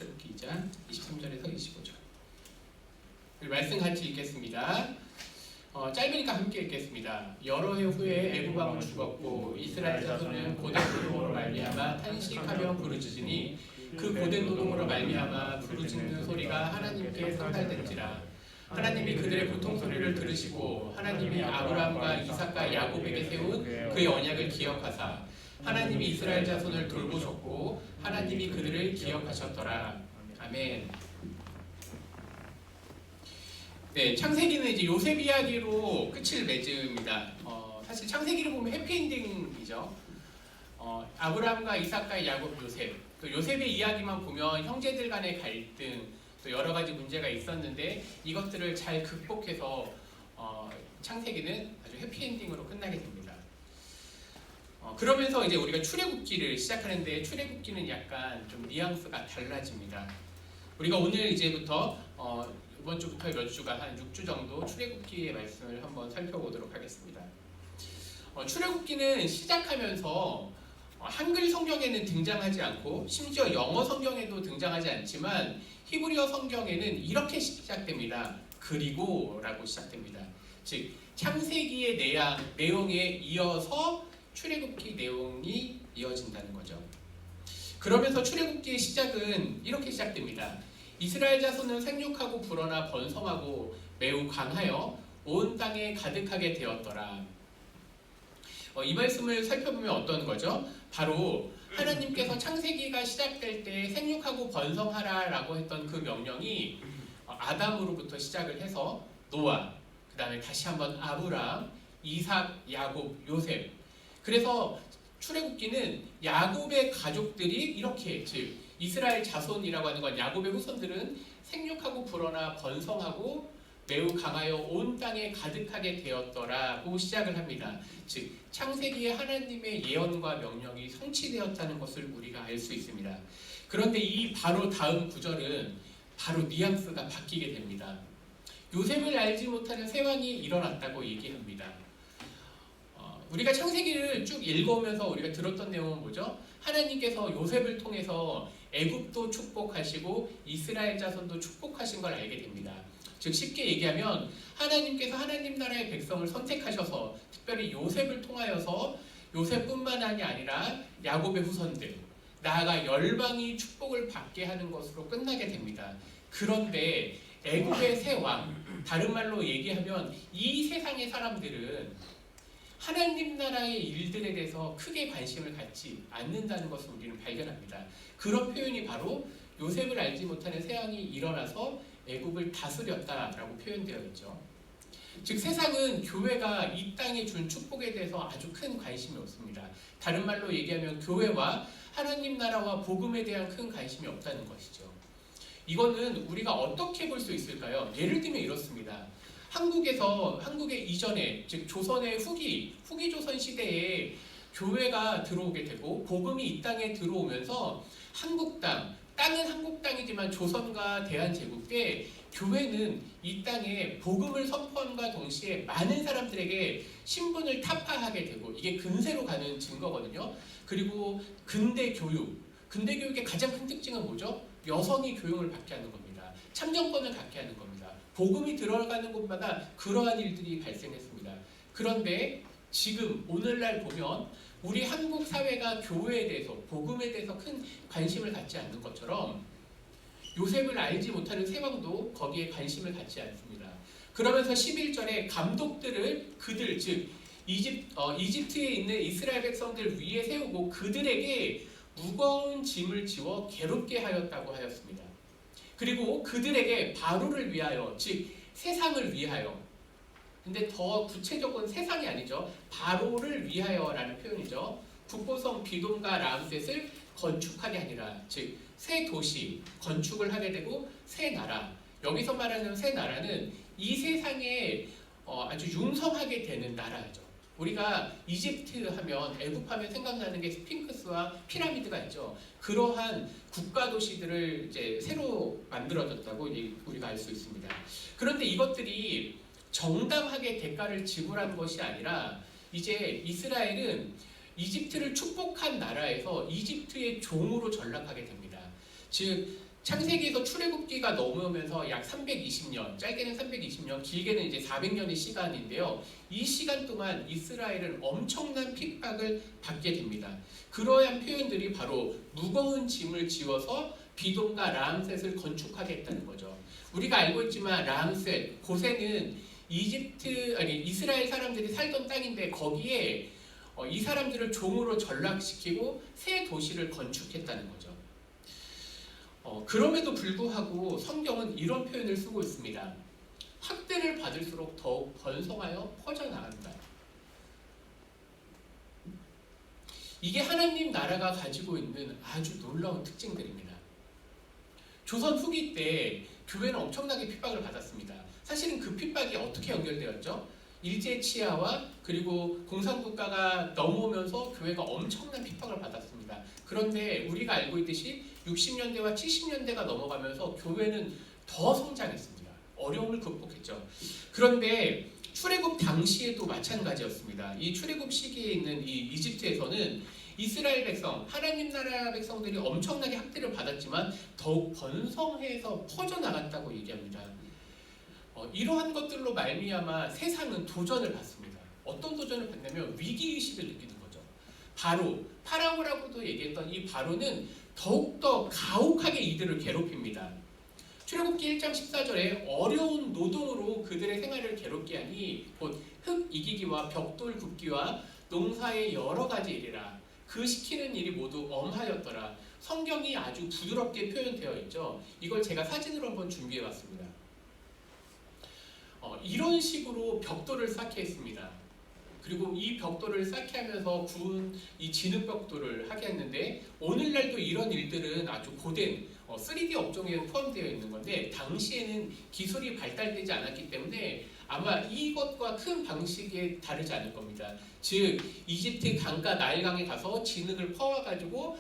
출애굽기 2장 23절에서 25절. 말씀 같이 읽겠습니다. 짧으니까 함께 읽겠습니다. 여러 해 후에 애굽 왕은 죽었고 이스라엘 자손은 고된 노동으로 말미암아 탄식하며 부르짖으니 그 고된 노동으로 말미암아 부르짖는 소리가 하나님께 상달된지라. 하나님이 그들의 고통 소리를 들으시고 하나님이 아브라함과 이삭과 야곱에게 세운 그의 언약을 기억하사 하나님이 이스라엘 자손을 돌보셨고 하나님이 그들을 기억하셨더라. 아멘. 네, 창세기는 이제 요셉 이야기로 끝을 맺습니다. 사실 창세기를 보면 해피엔딩이죠. 아브라함과 이삭과 야곱, 요셉. 또 요셉의 이야기만 보면 형제들 간의 갈등, 또 여러 가지 문제가 있었는데 이것들을 잘 극복해서 창세기는 아주 해피엔딩으로 끝나게 됩니다. 그러면서 이제 우리가 출애굽기를 시작하는데 출애굽기는 약간 좀 뉘앙스가 달라집니다. 우리가 오늘 이제부터 이번 주부터 몇 주간 한 6주 정도 출애굽기의 말씀을 한번 살펴보도록 하겠습니다. 출애굽기는 시작하면서 한글 성경에는 등장하지 않고 심지어 영어 성경에도 등장하지 않지만 히브리어 성경에는 이렇게 시작됩니다. 그리고라고 시작됩니다. 즉 창세기의 내용에 이어서 출애굽기 내용이 이어진다는 거죠. 그러면서 출애굽기의 시작은 이렇게 시작됩니다. 이스라엘 자손은 생육하고 불어나 번성하고 매우 강하여 온 땅에 가득하게 되었더라. 이 말씀을 살펴보면 어떤 거죠? 바로 하나님께서 창세기가 시작될 때 생육하고 번성하라 라고 했던 그 명령이 아담으로부터 시작을 해서 노아, 그 다음에 다시 한번 아브라함, 이삭, 야곱, 요셉. 그래서 출애굽기는 야곱의 가족들이 이렇게, 즉 이스라엘 자손이라고 하는 건 야곱의 후손들은 생육하고 불어나 번성하고 매우 강하여 온 땅에 가득하게 되었더라고 시작을 합니다. 즉 창세기에 하나님의 예언과 명령이 성취되었다는 것을 우리가 알 수 있습니다. 그런데 이 바로 다음 구절은 바로 뉘앙스가 바뀌게 됩니다. 요셉을 알지 못하는 새 왕이 일어났다고 얘기합니다. 우리가 창세기를 쭉 읽어오면서 우리가 들었던 내용은 뭐죠? 하나님께서 요셉을 통해서 애굽도 축복하시고 이스라엘 자손도 축복하신 걸 알게 됩니다. 즉 쉽게 얘기하면 하나님께서 하나님 나라의 백성을 선택하셔서 특별히 요셉을 통하여서 요셉뿐만 아니라 야곱의 후손들, 나아가 열방이 축복을 받게 하는 것으로 끝나게 됩니다. 그런데 애굽의 새 왕, 다른 말로 얘기하면 이 세상의 사람들은 하나님 나라의 일들에 대해서 크게 관심을 갖지 않는다는 것을 우리는 발견합니다. 그런 표현이 바로 요셉을 알지 못하는 새 왕이 일어나서 애굽을 다스렸다라고 표현되어 있죠. 즉 세상은 교회가 이 땅에 준 축복에 대해서 아주 큰 관심이 없습니다. 다른 말로 얘기하면 교회와 하나님 나라와 복음에 대한 큰 관심이 없다는 것이죠. 이거는 우리가 어떻게 볼 수 있을까요? 예를 들면 이렇습니다. 한국의 이전에, 즉 조선의 후기 조선 시대에 교회가 들어오게 되고 복음이 이 땅에 들어오면서 땅은 한국 땅이지만 조선과 대한제국 때 교회는 이 땅에 복음을 선포함과 동시에 많은 사람들에게 신분을 타파하게 되고 이게 근세로 가는 증거거든요. 그리고 근대 교육의 가장 큰 특징은 뭐죠? 여성이 교육을 받게 하는 겁니다. 참정권을 갖게 하는 겁니다. 복음이 들어가는 곳마다 그러한 일들이 발생했습니다. 그런데 지금 오늘날 보면 우리 한국 사회가 교회에 대해서 복음에 대해서 큰 관심을 갖지 않는 것처럼 요셉을 알지 못하는 새 왕도 거기에 관심을 갖지 않습니다. 그러면서 11절에 감독들을 즉 이집트에 있는 이스라엘 백성들 위에 세우고 그들에게 무거운 짐을 지워 괴롭게 하였다고 하였습니다. 그리고 그들에게 바로를 위하여, 즉 세상을 위하여, 근데 더 구체적인 세상이 아니죠. 바로를 위하여라는 표현이죠. 국보성 비돔과 람셋을 건축하게 하니라. 즉 새 도시 건축을 하게 되고 새 나라. 여기서 말하는 새 나라는 이 세상에 아주 융성하게 되는 나라죠. 우리가 이집트 하면, 애굽 하면 생각나는 게 스핑크스와 피라미드가 있죠. 그러한 국가 도시들을 이제 새로 만들어졌다고 우리가 알 수 있습니다. 그런데 이것들이 정당하게 대가를 지불한 것이 아니라 이제 이스라엘은 이집트를 축복한 나라에서 이집트의 종으로 전락하게 됩니다. 즉 창세기에서 출애굽기가 넘으면서 약 320년, 짧게는 320년, 길게는 이제 400년의 시간인데요. 이 시간 동안 이스라엘은 엄청난 핍박을 받게 됩니다. 그러한 표현들이 바로 무거운 짐을 지워서 비돔과 라암셋을 건축하게 했다는 거죠. 우리가 알고 있지만 라암셋, 고센은 이스라엘 사람들이 살던 땅인데 거기에 이 사람들을 종으로 전락시키고 새 도시를 건축했다는 거죠. 그럼에도 불구하고 성경은 이런 표현을 쓰고 있습니다. 학대를 받을수록 더욱 번성하여 퍼져나간다. 이게 하나님 나라가 가지고 있는 아주 놀라운 특징들입니다. 조선 후기 때 교회는 엄청나게 핍박을 받았습니다. 사실은 그 핍박이 어떻게 연결되었죠? 일제 치하와 그리고 공산국가가 넘어오면서 교회가 엄청난 핍박을 받았습니다. 그런데 우리가 알고 있듯이 60년대와 70년대가 넘어가면서 교회는 더 성장했습니다. 어려움을 극복했죠. 그런데 출애굽 당시에도 마찬가지였습니다. 이 출애굽 시기에 있는 이 이집트에서는 이스라엘 백성, 하나님 나라 백성들이 엄청나게 학대를 받았지만 더욱 번성해서 퍼져나갔다고 얘기합니다. 이러한 것들로 말미암아 세상은 도전을 받습니다. 어떤 도전을 받냐면 위기의식을 느끼는 거죠. 바로 파라오라고도 얘기했던 이 바로는 더욱더 가혹하게 이들을 괴롭힙니다. 출애굽기 1장 14절에 어려운 노동으로 그들의 생활을 괴롭게 하니 곧 흙 이기기와 벽돌 굽기와 농사의 여러 가지 일이라. 그 시키는 일이 모두 엄하였더라. 성경이 아주 부드럽게 표현되어 있죠. 이걸 제가 사진으로 한번 준비해 왔습니다. 이런 식으로 벽돌을 쌓게 했습니다. 그리고 이 벽돌을 쌓게 하면서 구운 이 진흙벽돌을 하게 했는데 오늘날도 이런 일들은 아주 고된 3D 업종에 포함되어 있는 건데 당시에는 기술이 발달되지 않았기 때문에 아마 이것과 큰 방식이 다르지 않을 겁니다. 즉 이집트 강가 나일강에 가서 진흙을 퍼와가지고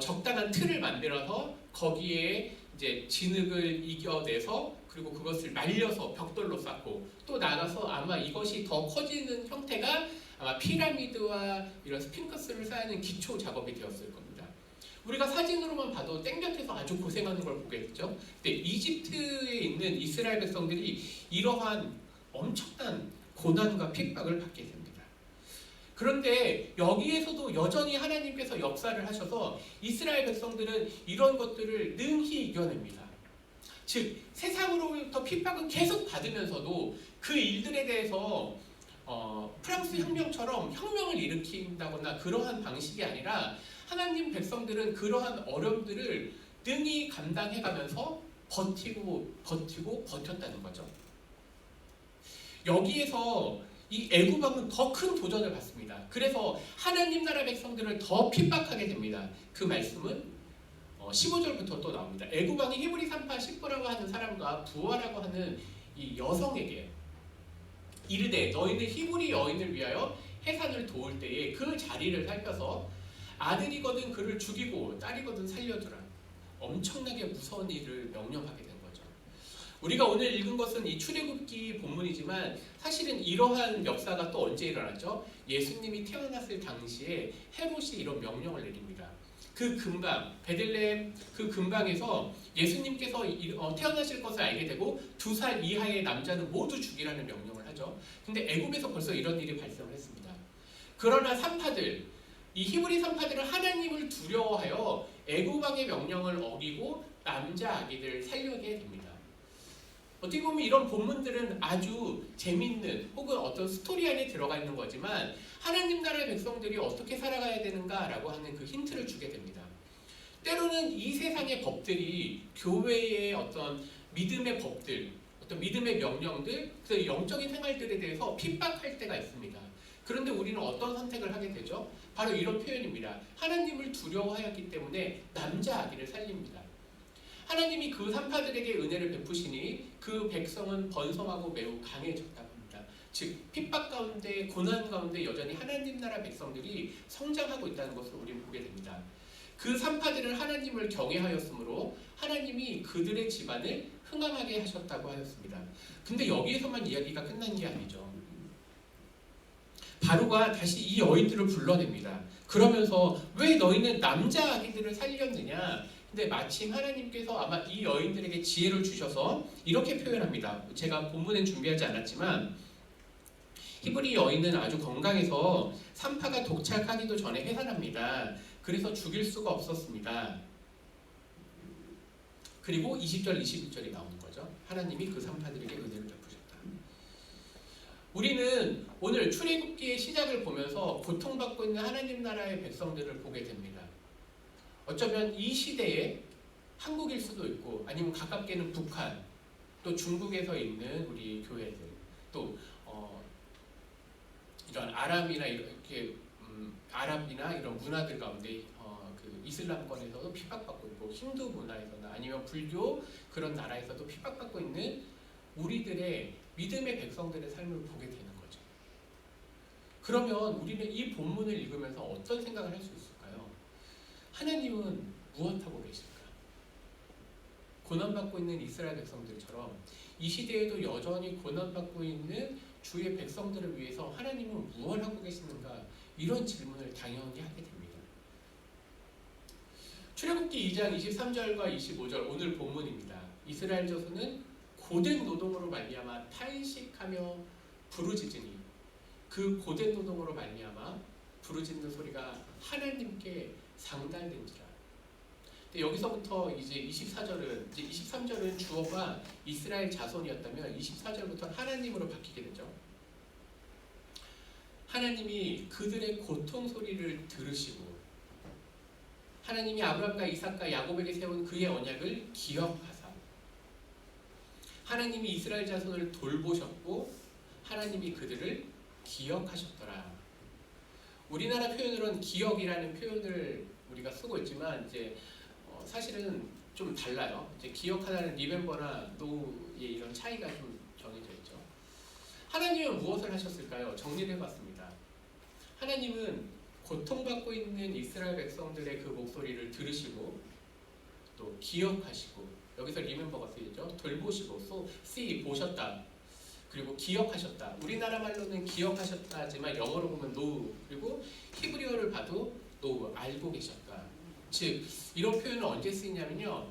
적당한 틀을 만들어서 거기에 이제 진흙을 이겨내서 그리고 그것을 말려서 벽돌로 쌓고 또 나가서 아마 이것이 더 커지는 형태가 아마 피라미드와 이런 스핑크스를 쌓는 기초 작업이 되었을 겁니다. 우리가 사진으로만 봐도 땡볕에서 아주 고생하는 걸 보게 됐죠. 근데 이집트에 있는 이스라엘 백성들이 이러한 엄청난 고난과 핍박을 받게 됩니다. 그런데 여기에서도 여전히 하나님께서 역사를 하셔서 이스라엘 백성들은 이런 것들을 능히 이겨냅니다. 즉 세상으로부터 핍박은 계속 받으면서도 그 일들에 대해서 프랑스 혁명처럼 혁명을 일으킨다거나 그러한 방식이 아니라 하나님 백성들은 그러한 어려움들을 능히 감당해가면서 버텼다는 거죠. 여기에서 이 애굽왕은 더 큰 도전을 받습니다. 그래서 하나님 나라 백성들을 더 핍박하게 됩니다. 그 말씀은 15절부터 또 나옵니다. 애굽왕이 히브리 산파 십부라고 하는 사람과 부하라고 하는 이 여성에게 이르되 너희는 히브리 여인을 위하여 해산을 도울 때에 그 자리를 살펴서 아들이거든 그를 죽이고 딸이거든 살려주라. 엄청나게 무서운 일을 명령하게 된 거죠. 우리가 오늘 읽은 것은 이 출애굽기 본문이지만 사실은 이러한 역사가 또 언제 일어났죠? 예수님이 태어났을 당시에 헤롯이 이런 명령을 내립니다. 그 근방, 베들레헴 그 근방에서 예수님께서 태어나실 것을 알게 되고 2살 이하의 남자는 모두 죽이라는 명령을 하죠. 근데 애굽에서 벌써 이런 일이 발생을 했습니다. 그러나 산파들, 이 히브리 산파들은 하나님을 두려워하여 애굽 왕의 명령을 어기고 남자 아기들 살려게 됩니다. 어떻게 보면 이런 본문들은 아주 재밌는 혹은 어떤 스토리 안에 들어가 있는 거지만 하나님 나라의 백성들이 어떻게 살아가야 되는가라고 하는 그 힌트를 주게 됩니다. 때로는 이 세상의 법들이 교회의 어떤 믿음의 법들, 어떤 믿음의 명령들, 그 영적인 생활들에 대해서 핍박할 때가 있습니다. 그런데 우리는 어떤 선택을 하게 되죠? 바로 이런 표현입니다. 하나님을 두려워하였기 때문에 남자 아기를 살립니다. 하나님이 그 산파들에게 은혜를 베푸시니 그 백성은 번성하고 매우 강해졌다고 합니다. 즉 핍박 가운데 고난 가운데 여전히 하나님 나라 백성들이 성장하고 있다는 것을 우리는 보게 됩니다. 그 산파들은 하나님을 경외하였으므로 하나님이 그들의 집안을 흥함하게 하셨다고 하였습니다. 근데 여기에서만 이야기가 끝난 게 아니죠. 바로가 다시 이 여인들을 불러냅니다. 그러면서 왜 너희는 남자 아기들을 살렸느냐? 근데 마침 하나님께서 아마 이 여인들에게 지혜를 주셔서 이렇게 표현합니다. 제가 본문엔 준비하지 않았지만 히브리 여인은 아주 건강해서 산파가 도착하기도 전에 해산합니다. 그래서 죽일 수가 없었습니다. 그리고 20절, 21절이 나오는 거죠. 하나님이 그 산파들에게 은혜를 베푸셨다. 우리는 오늘 출애굽기의 시작을 보면서 고통받고 있는 하나님 나라의 백성들을 보게 됩니다. 어쩌면 이 시대에 한국일 수도 있고 아니면 가깝게는 북한, 또 중국에서 있는 우리 교회들, 또 이런 아랍이나 이렇게 아랍이나 이런 문화들 가운데 그 이슬람권에서도 핍박받고 있고 힌두 문화에서나 아니면 불교 그런 나라에서도 핍박받고 있는 우리들의 믿음의 백성들의 삶을 보게 되는 거죠. 그러면 우리는 이 본문을 읽으면서 어떤 생각을 할 수 있을까요? 하나님은 무엇하고 계실까? 고난받고 있는 이스라엘 백성들처럼 이 시대에도 여전히 고난받고 있는 주의 백성들을 위해서 하나님은 무엇을 하고 계시는가? 이런 질문을 당연히 하게 됩니다. 출애굽기 2장 23절과 25절 오늘 본문입니다. 이스라엘 자손은 고된 노동으로 말미암아 탄식하며 부르짖으니 그 고된 노동으로 말미암아 부르짖는 소리가 하나님께 상달된지라. 여기서부터 이제 24절은 이제 23절은 주어가 이스라엘 자손이었다면 24절부터 하나님으로 바뀌게 되죠. 하나님이 그들의 고통 소리를 들으시고 하나님이 아브라함과 이삭과 야곱에게 세운 그의 언약을 기억하사 하나님이 이스라엘 자손을 돌보셨고 하나님이 그들을 기억하셨더라. 우리나라 표현으로는 기억이라는 표현을 우리가 쓰고 있지만 이제 사실은 좀 달라요. 이제 기억하다는 리멤버나 노우의 이런 차이가 좀 정해져 있죠. 하나님은 무엇을 하셨을까요? 정리를 해봤습니다. 하나님은 고통받고 있는 이스라엘 백성들의 그 목소리를 들으시고 또 기억하시고 여기서 리멤버가 쓰이죠. 돌보시고 see 보셨다. 그리고 기억하셨다. 우리나라 말로는 기억하셨다지만 영어로 보면 know 그리고 히브리어를 봐도 know 알고 계셨다. 즉 이런 표현은 언제 쓰이냐면요.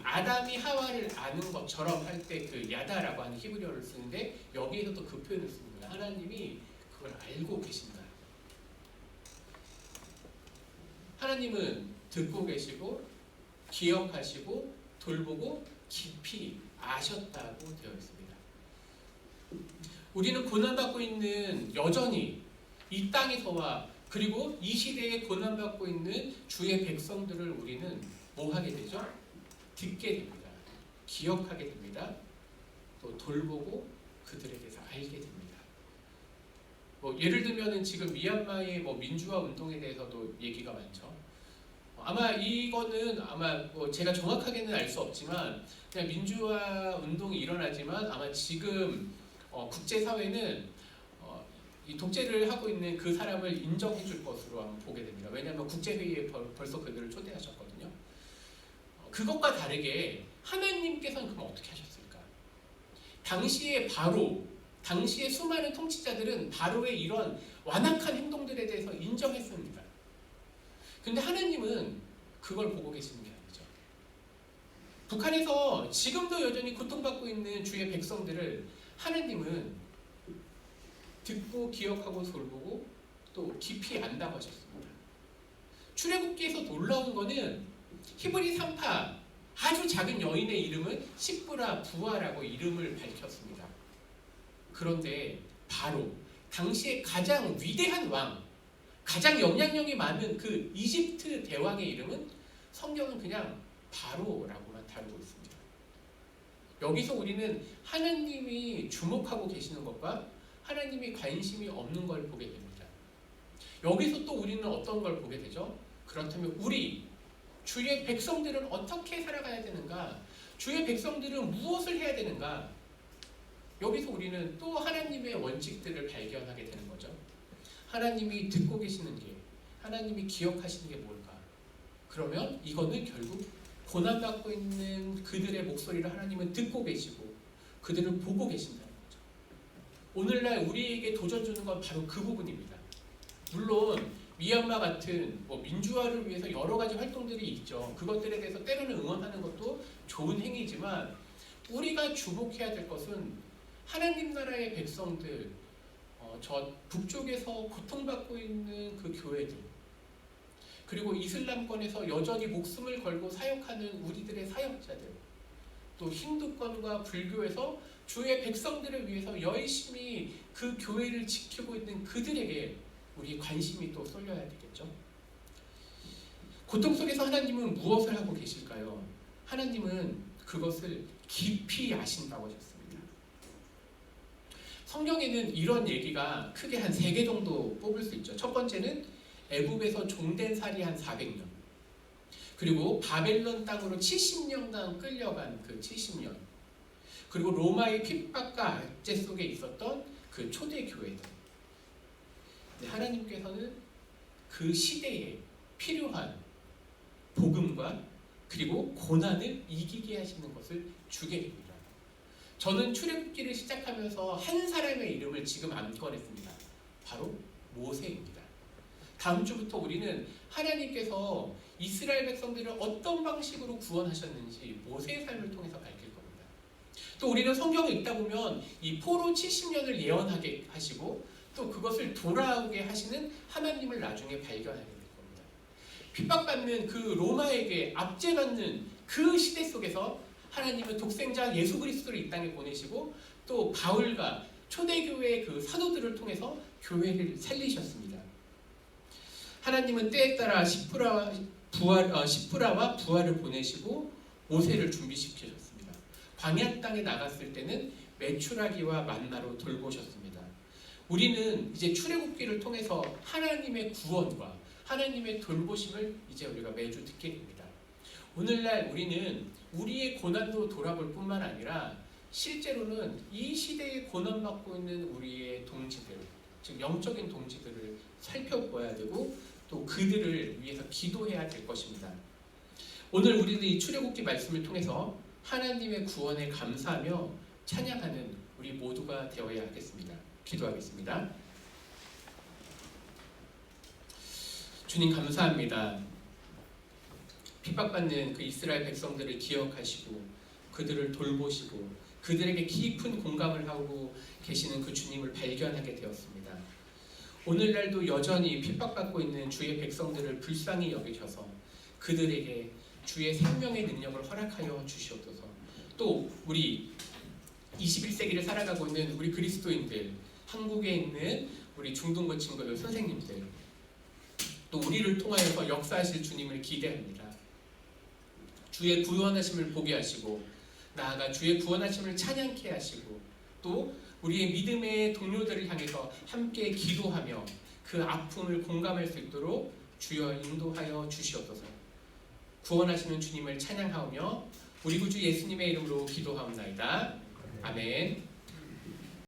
아담이 하와를 아는 것처럼 할 때 그 야다라고 하는 히브리어를 쓰는데 여기에서도 그 표현을 씁니다. 하나님이 그걸 알고 계신다. 하나님은 듣고 계시고 기억하시고 돌보고 깊이 아셨다고 되어 있습니다. 우리는 고난받고 있는 여전히 이 땅에서와 그리고 이 시대에 고난받고 있는 주의 백성들을 우리는 뭐 하게 되죠? 듣게 됩니다. 기억하게 됩니다. 또 돌보고 그들에 대해서 알게 됩니다. 예를 들면은 지금 미얀마의 민주화 운동에 대해서도 얘기가 많죠. 아마 이거는 제가 정확하게는 알 수 없지만 그냥 민주화 운동이 일어나지만 아마 지금 국제사회는 이 독재를 하고 있는 그 사람을 인정해 줄 것으로 한번 보게 됩니다. 왜냐하면 국제회의에 벌써 그들을 초대하셨거든요. 그것과 다르게 하나님께서는 그럼 어떻게 하셨을까? 당시의 수많은 통치자들은 바로의 이런 완악한 행동들에 대해서 인정했습니다. 근데 하나님은 그걸 보고 계시는 게 아니죠. 북한에서 지금도 여전히 고통받고 있는 주의 백성들을 하나님은 듣고 기억하고 돌보고 또 깊이 안다고 하셨습니다. 출애굽기에서 놀라운 거는 히브리 산파 아주 작은 여인의 이름은 십부라 부하라고 이름을 밝혔습니다. 그런데 바로 당시에 가장 위대한 왕, 가장 영향력이 많은 그 이집트 대왕의 이름은 성경은 그냥 바로라고만 다루고 있습니다. 여기서 우리는 하나님이 주목하고 계시는 것과 하나님이 관심이 없는 걸 보게 됩니다. 여기서 또 우리는 어떤 걸 보게 되죠? 그렇다면 우리 주의 백성들은 어떻게 살아가야 되는가? 주의 백성들은 무엇을 해야 되는가? 여기서 우리는 또 하나님의 원칙들을 발견하게 되는 거죠. 하나님이 듣고 계시는 게, 하나님이 기억하시는 게 뭘까? 그러면 이거는 결국 고난받고 있는 그들의 목소리를 하나님은 듣고 계시고 그들을 보고 계신다는 거죠. 오늘날 우리에게 도전 주는 건 바로 그 부분입니다. 물론 미얀마 같은 민주화를 위해서 여러 가지 활동들이 있죠. 그것들에 대해서 때로는 응원하는 것도 좋은 행위지만 우리가 주목해야 될 것은 하나님 나라의 백성들, 저 북쪽에서 고통받고 있는 그 교회들, 그리고 이슬람권에서 여전히 목숨을 걸고 사역하는 우리들의 사역자들, 또 힌두권과 불교에서 주의 백성들을 위해서 열심히 그 교회를 지키고 있는 그들에게 우리의 관심이 또 쏠려야 되겠죠. 고통 속에서 하나님은 무엇을 하고 계실까요? 하나님은 그것을 깊이 아신다고 하셨습니다. 성경에는 이런 얘기가 크게 한 3개 정도 뽑을 수 있죠. 첫 번째는 애굽에서 종된 살이 한 400년, 그리고 바벨론 땅으로 70년간 끌려간 그 70년, 그리고 로마의 핍박과 압제 속에 있었던 그 초대 교회들. 하나님께서는 그 시대에 필요한 복음과 그리고 고난을 이기게 하시는 것을 주게 됩니다. 저는 출애굽기를 시작하면서 한 사람의 이름을 지금 안 꺼냈습니다. 바로 모세입니다. 다음 주부터 우리는 하나님께서 이스라엘 백성들을 어떤 방식으로 구원하셨는지 모세의 삶을 통해서 밝힐 겁니다. 또 우리는 성경을 읽다 보면 이 포로 70년을 예언하게 하시고 또 그것을 돌아오게 하시는 하나님을 나중에 발견하게 될 겁니다. 핍박받는 그 로마에게 압제받는 그 시대 속에서 하나님은 독생자 예수 그리스도를 이 땅에 보내시고 또 바울과 초대교회의 그 사도들을 통해서 교회를 살리셨습니다. 하나님은 때에 따라 시프라와 부하를 보내시고 모세를 준비시키셨습니다. 광야 땅에 나갔을 때는 메추라기와 만나로 돌보셨습니다. 우리는 이제 출애굽기를 통해서 하나님의 구원과 하나님의 돌보심을 이제 우리가 매주 듣게 됩니다. 오늘날 우리는 우리의 고난도 돌아볼 뿐만 아니라 실제로는 이 시대에 고난받고 있는 우리의 동지들, 즉 영적인 동지들을 살펴보아야 되고 또 그들을 위해서 기도해야 될 것입니다. 오늘 우리는 이 출애굽기 말씀을 통해서 하나님의 구원에 감사하며 찬양하는 우리 모두가 되어야 하겠습니다. 기도하겠습니다. 주님 감사합니다. 핍박받는 그 이스라엘 백성들을 기억하시고 그들을 돌보시고 그들에게 깊은 공감을 하고 계시는 그 주님을 발견하게 되었습니다. 오늘날도 여전히 핍박받고 있는 주의 백성들을 불쌍히 여기셔서 그들에게 주의 생명의 능력을 허락하여 주시옵소서. 또 우리 21세기를 살아가고 있는 우리 그리스도인들, 한국에 있는 우리 중등부 친구들, 선생님들, 또 우리를 통하여서 역사하실 주님을 기대합니다. 주의 구원하심을 보게 하시고 나아가 주의 구원하심을 찬양케 하시고 또 우리의 믿음의 동료들을 향해서 함께 기도하며 그 아픔을 공감할 수 있도록 주여 인도하여 주시옵소서. 구원하시는 주님을 찬양하오며 우리 구주 예수님의 이름으로 기도하옵나이다. 아멘.